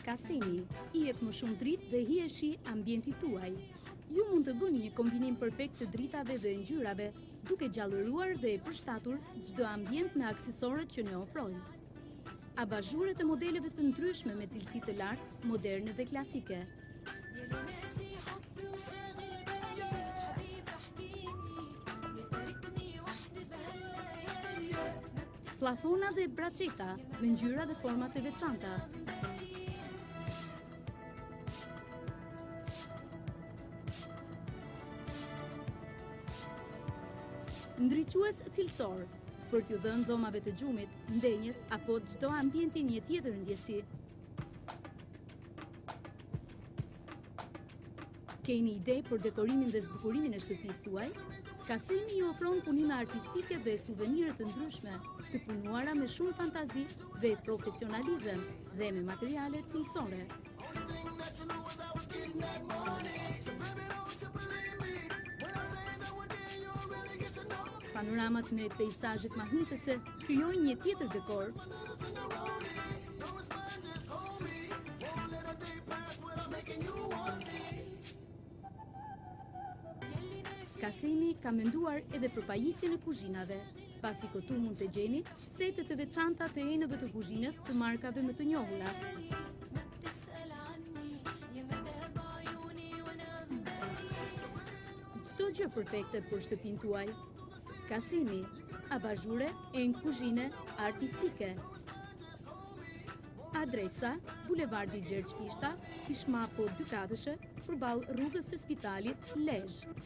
Kasemi i jep më shumë dritë dhe hiheshi ambientit tuaj. Ju mund të bëni një kombinim perfekt të dritave dhe ngjyrave, duke gjallëruar dhe e përshtatur çdo ambient me aksesorët që ne ofrojmë. Abazhure të modeleve të ndryshme me cilësi të lartë, moderne dhe klasike. Plafona dhe braçeta me ngjyra dhe forma të veçanta. Ndriçues cilësor për t'ju dhënë dhomave të gjumit, ndenjes apo çdo ambienti një tjetër ndjesi. Keni ide për dekorimin dhe zbukurimin e shtëpisë tuaj? Kasemi ju ofron punime artistike dhe suvenire të ndryshme, të punuara me shumë fantazi dhe profesionalizëm dhe me materiale cilësore. Panoramat me peizazhet mahnitëse krijojnë një tjetër dekor. Kasemi ka menduar edhe për pajisjen e kuzhinave, pasi këtu mund të gjeni sete të veçanta të enëve të kuzhinës të markave më të njohura. Çdo gjë perfekte për shtëpinë tuaj. Kasemi, abazhure e në kuzhine artistike. Adresa, Bulevardi Gjergj Fishta, Kishmapo 2 katëshe, përballë rrugës së Spitalit, Lezhë.